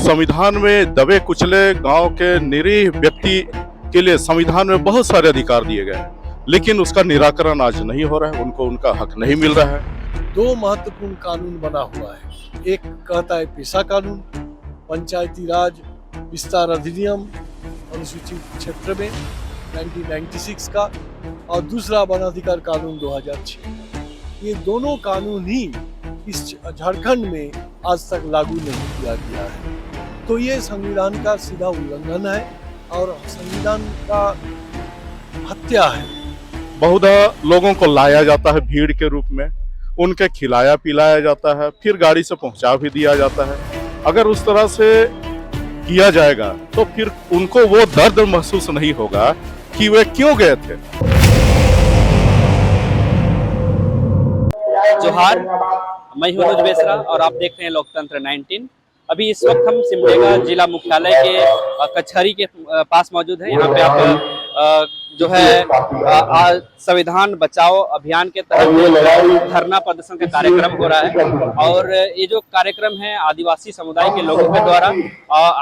संविधान में दबे कुचले गांव के निरीह व्यक्ति के लिए संविधान में बहुत सारे अधिकार दिए गए हैं, लेकिन उसका निराकरण आज नहीं हो रहा है। उनको उनका हक नहीं मिल रहा है। दो महत्वपूर्ण कानून बना हुआ है। एक कहता है पेशा कानून, पंचायती राज विस्तार अधिनियम अनुसूचित क्षेत्र में 1996 का, और दूसरा वन अधिकार कानून 2006। ये दोनों कानून ही इस झारखंड में आज तक लागू नहीं किया गया है। तो ये संविधान का सीधा उल्लंघन है और संविधान का हत्या है। बहुधा लोगों को लाया जाता है भीड़ के रूप में, उनके खिलाया पिलाया जाता है, फिर गाड़ी से पहुंचा भी दिया जाता है। अगर उस तरह से किया जाएगा तो फिर उनको वो दर्द महसूस नहीं होगा कि वे क्यों गए थे। जोहार, मैं हूं अनुज बेसरा और आप देख रहे हैं लोकतंत्र 19। अभी इस वक्त हम सिमडेगा जिला मुख्यालय के कचहरी के पास मौजूद हैं। यहाँ पे आप जो है संविधान बचाओ अभियान के तहत धरना प्रदर्शन का कार्यक्रम हो रहा है, और ये जो कार्यक्रम है आदिवासी समुदाय के लोगों के द्वारा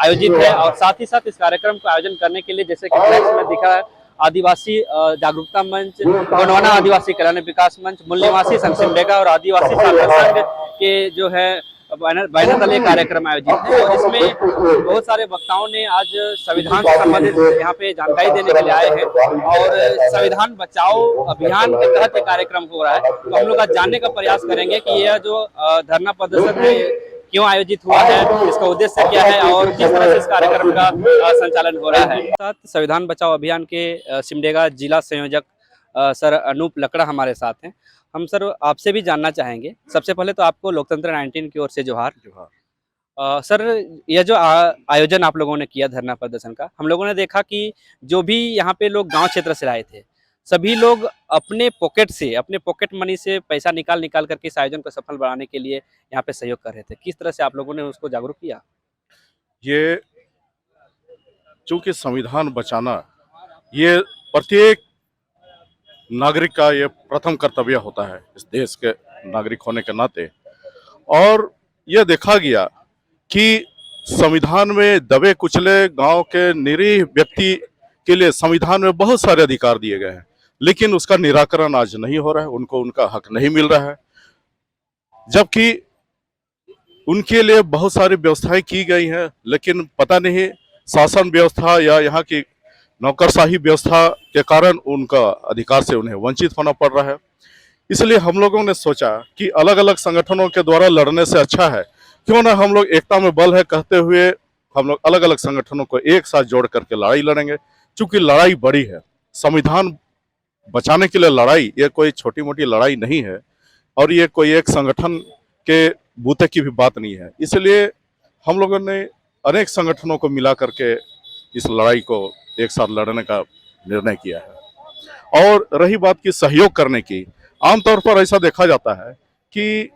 आयोजित है। और साथ ही साथ इस कार्यक्रम को आयोजन करने के लिए, जैसे कि फ्लैक्स में दिखा है, आदिवासी जागरूकता मंच, गोंडवाना आदिवासी कल्याण विकास मंच, मूल निवासी संघ सिमडेगा और आदिवासी साधना संघ के जो है बैनर तले कार्यक्रम आयोजित है। और इसमें बहुत सारे वक्ताओं ने आज संविधान से संबंधित यहाँ पे जानकारी देने के लिए आए हैं, और संविधान बचाओ अभियान के तहत ये कार्यक्रम हो रहा है। तो हम लोग आज जानने का प्रयास करेंगे कि यह जो धरना प्रदर्शन है क्यों आयोजित हुआ है, इसका उद्देश्य क्या है और किस तरह से इस कार्यक्रम का संचालन हो रहा है। साथ संविधान बचाओ अभियान के सिमडेगा जिला संयोजक सर अनूप लकड़ा हमारे साथ हैं। हम सर आपसे भी जानना चाहेंगे, सबसे पहले तो आपको लोकतंत्र 19 की ओर से जोहार। सर, यह जो आयोजन आप लोगों ने किया धरना प्रदर्शन का, हम लोगों ने देखा कि जो भी यहाँ पे लोग गांव क्षेत्र से आए थे, सभी लोग अपने पॉकेट से, अपने पॉकेट मनी से पैसा निकाल करके इस आयोजन को सफल बनाने के लिए यहाँ पे सहयोग कर रहे थे। किस तरह से आप लोगों ने उसको जागरूक किया? ये चूंकि संविधान बचाना ये प्रत्येक नागरिक का ये प्रथम कर्तव्य होता है इस देश के नागरिक होने के नाते, और यह देखा गया कि संविधान में दबे कुचले गांव के निरीह व्यक्ति के लिए संविधान में बहुत सारे अधिकार दिए गए हैं, लेकिन उसका निराकरण आज नहीं हो रहा है। उनको उनका हक नहीं मिल रहा है, जबकि उनके लिए बहुत सारी व्यवस्थाएं की गई हैं, लेकिन पता नहीं शासन व्यवस्था या यहाँ की नौकरशाही व्यवस्था के कारण उनका अधिकार से उन्हें वंचित होना पड़ रहा है। इसलिए हम लोगों ने सोचा कि अलग अलग संगठनों के द्वारा लड़ने से अच्छा है क्यों ना हम लोग एकता में बल है कहते हुए हम लोग अलग अलग संगठनों को एक साथ जोड़ करके लड़ाई लड़ेंगे। चूंकि लड़ाई बड़ी है, संविधान बचाने के लिए लड़ाई ये कोई छोटी मोटी लड़ाई नहीं है, और ये कोई एक संगठन के बूते की भी बात नहीं है। इसलिए हम लोगों ने अनेक संगठनों को मिला करके इस लड़ाई को एक साथ लड़ने का निर्णय किया है। और रही बात की सहयोग करने की, आमतौर पर ऐसा देखा जाता है कि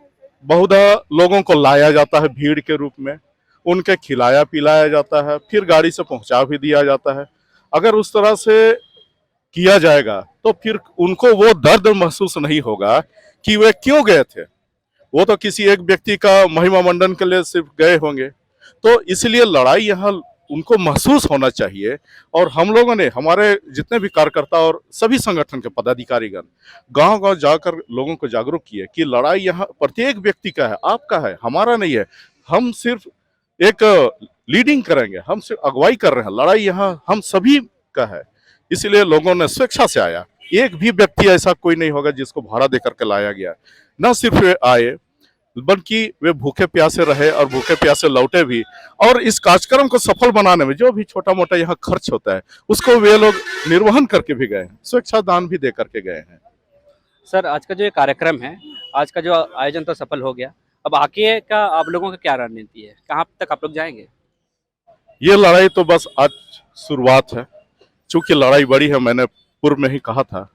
बहुधा लोगों को लाया जाता है भीड़ के रूप में, उनके खिलाया पिलाया जाता है, फिर गाड़ी से पहुंचा भी दिया जाता है। अगर उस तरह से किया जाएगा तो फिर उनको वो दर्द महसूस नहीं होगा कि वे क्यों गए थे। वो तो किसी एक व्यक्ति का महिमा मंडन के लिए सिर्फ गए होंगे। तो इसलिए लड़ाई यहाँ उनको महसूस होना चाहिए, और हम लोगों ने, हमारे जितने भी कार्यकर्ता और सभी संगठन के पदाधिकारीगण गांव-गांव जाकर लोगों को जागरूक किए कि लड़ाई यहाँ प्रत्येक व्यक्ति का है, आपका है, हमारा नहीं है। हम सिर्फ एक लीडिंग करेंगे, हम सिर्फ अगुवाई कर रहे हैं, लड़ाई यहाँ हम सभी का है। इसलिए लोगों ने स्वेच्छा से आया। एक भी व्यक्ति ऐसा कोई नहीं होगा जिसको भाड़ा देकर के लाया गया। न सिर्फ वे आए बल्कि वे भूखे प्यासे रहे और भूखे प्यासे लौटे भी, और इस कार्यक्रम को सफल बनाने में जो भी छोटा मोटा यहाँ खर्च होता है उसको वे लोग निर्वहन करके भी गए हैं, स्वेच्छा दान भी दे करके गए हैं। सर, आज का जो ये कार्यक्रम है, आज का जो आयोजन तो सफल हो गया, अब आगे का आप लोगों का क्या रणनीति है? कहाँ तक आप लोग जाएंगे? ये लड़ाई तो बस आज शुरुआत है। चूंकि लड़ाई बड़ी है, मैंने पूर्व में ही कहा था,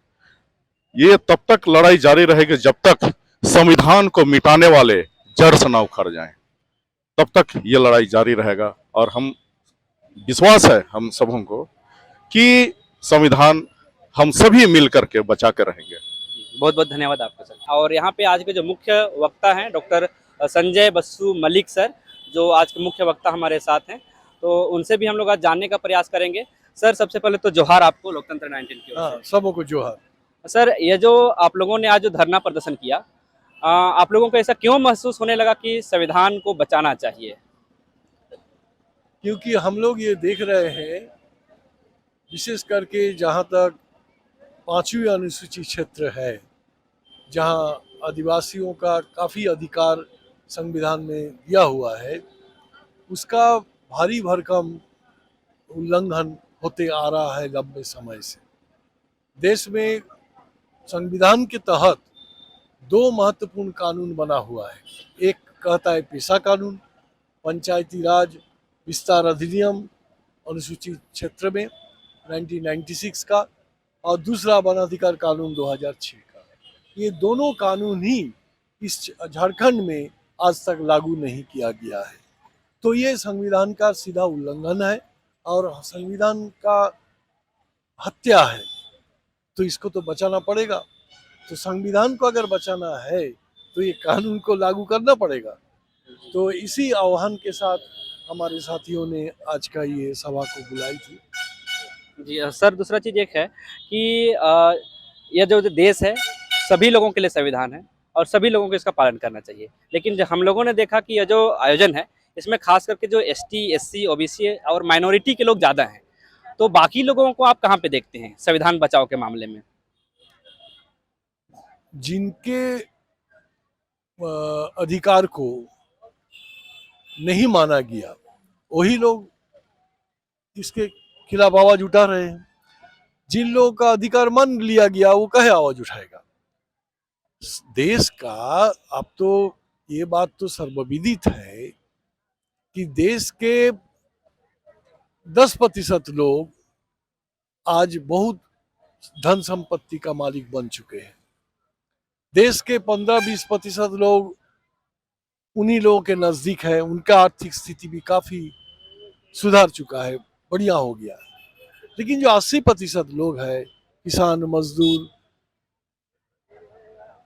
ये तब तक लड़ाई जारी रहेगी जब तक संविधान को मिटाने वाले जड़ से ना उखड़ जाएं, तब तक ये लड़ाई जारी रहेगा। और हम विश्वास है हम सबों को कि संविधान हम सभी मिल करके बचा के रहेंगे। बहुत बहुत धन्यवाद आपका सर। और यहाँ पे आज के जो मुख्य वक्ता हैं डॉक्टर संजय बसु मलिक सर, जो आज के मुख्य वक्ता हमारे साथ हैं, तो उनसे भी हम लोग आज जानने का प्रयास करेंगे। सर, सबसे पहले तो जोहार आपको लोकतंत्र 19 की ओर हाँ, से। सबों को जोहार। सर, ये जो आप लोगों ने आज जो धरना प्रदर्शन किया, आप लोगों को ऐसा क्यों महसूस होने लगा कि संविधान को बचाना चाहिए? क्योंकि हम लोग ये देख रहे हैं, विशेष करके जहाँ तक 5वीं अनुसूची क्षेत्र है, जहाँ आदिवासियों का काफ़ी अधिकार संविधान में दिया हुआ है, उसका भारी भरकम उल्लंघन होते आ रहा है लंबे समय से। देश में संविधान के तहत 2 महत्वपूर्ण कानून बना हुआ है। एक कहता है पेशा कानून, पंचायती राज विस्तार अधिनियम अनुसूचित क्षेत्र में 1996 का, और दूसरा वन अधिकार कानून 2006 का। ये दोनों कानून ही इस झारखंड में आज तक लागू नहीं किया गया है। तो ये संविधान का सीधा उल्लंघन है और संविधान का हत्या है। तो इसको तो बचाना पड़ेगा। तो संविधान को अगर बचाना है तो ये कानून को लागू करना पड़ेगा। तो इसी आह्वान के साथ हमारे साथियों ने आज का ये सभा को बुलाई थी। जी सर, दूसरा चीज़ एक है कि यह जो देश है, सभी लोगों के लिए संविधान है और सभी लोगों को इसका पालन करना चाहिए। लेकिन जो हम लोगों ने देखा कि यह जो आयोजन है, इसमें खास करके जो एसटी, एससी, ओबीसी और माइनॉरिटी के लोग ज़्यादा हैं। तो बाकी लोगों को आप कहाँ पे देखते हैं संविधान बचाओ के मामले में? जिनके अधिकार को नहीं माना गया, वही लोग इसके खिलाफ आवाज उठा रहे हैं। जिन लोगों का अधिकार मान लिया गया, वो कहे आवाज उठाएगा। देश का अब तो ये बात तो सर्वविदित है कि देश के 10% लोग आज बहुत धन संपत्ति का मालिक बन चुके हैं। देश के 15-20% लोग उन्हीं लोगों के नजदीक है, उनका आर्थिक स्थिति भी काफी सुधार चुका है, बढ़िया हो गया है। लेकिन जो 80% लोग हैं, किसान, मजदूर,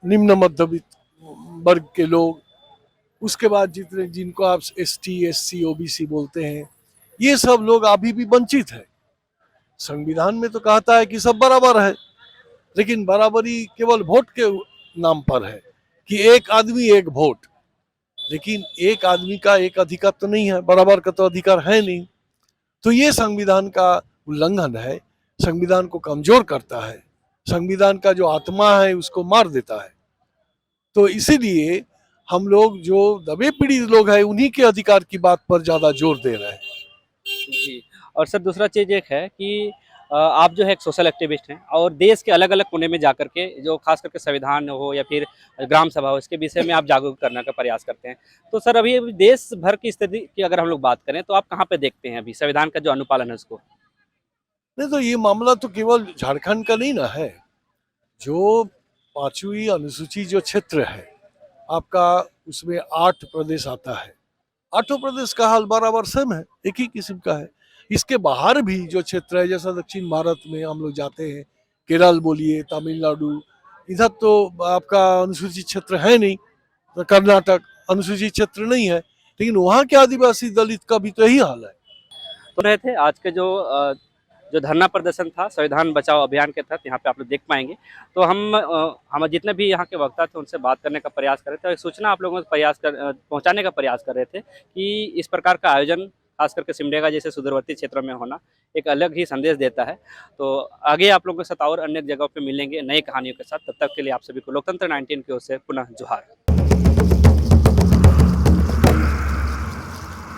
निम्न मध्यवित्त वर्ग के लोग, उसके बाद जितने जिनको आप एसटी, एससी, ओबीसी बोलते हैं, ये सब लोग अभी भी वंचित है। संविधान में तो कहता है कि सब बराबर है, लेकिन बराबरी केवल वोट के नाम पर है कि एक आदमी एक वोट। लेकिन एक आदमी का एक अधिकार तो नहीं है, बराबर का तो अधिकार है नहीं। तो ये संविधान का उल्लंघन है, संविधान को कमजोर करता है, संविधान का जो आत्मा है उसको मार देता है। तो इसीलिए हम लोग जो दबे पीड़ित लोग हैं, उन्हीं के अधिकार की बात पर ज्यादा जोर दे रहे हैं। जी, और सर दूसरा चीज़ एक है कि आप जो है एक सोशल एक्टिविस्ट हैं और देश के अलग-अलग कोने में जाकर के जो खास करके संविधान हो या फिर ग्राम सभा हो, इसके विषय में आप जागरूक करने का प्रयास करते हैं। तो सर अभी देश भर की स्थिति की अगर हम लोग बात करें, तो आप कहाँ पे देखते हैं अभी संविधान का जो अनुपालन है उसको? नहीं, तो ये मामला तो केवल झारखंड का नहीं ना है। जो 5वीं अनुसूची जो क्षेत्र है आपका, उसमें 8 प्रदेश आता है। 8 प्रदेश का हाल बराबर सेम है, एक ही किस्म का है। इसके बाहर भी जो क्षेत्र है, जैसा दक्षिण भारत में हम लोग जाते हैं, केरल बोलिए, तमिलनाडु, इधर तो आपका अनुसूचित क्षेत्र है नहीं। तो कर्नाटक अनुसूचित क्षेत्र नहीं है, लेकिन वहाँ के आदिवासी दलित का भी तो यही हाल है। तो रहे थे आज के जो धरना प्रदर्शन था संविधान बचाओ अभियान के तहत, यहाँ पे आप लोग देख पाएंगे। तो हम जितने भी यहाँ के वक्ता थे उनसे बात करने का प्रयास कर रहे थे और सूचना आप लोगों को पहुँचाने का प्रयास कर रहे थे कि इस प्रकार का आयोजन खास करके सिमडेगा जैसे सुदूरवर्ती क्षेत्रों में होना एक अलग ही संदेश देता है। तो आगे आप लोगों के साथ और अन्य जगहों पे मिलेंगे नई कहानियों के साथ। तब तक के लिए आप सभी को लोकतंत्र 19 की ओर से पुनः जोहार।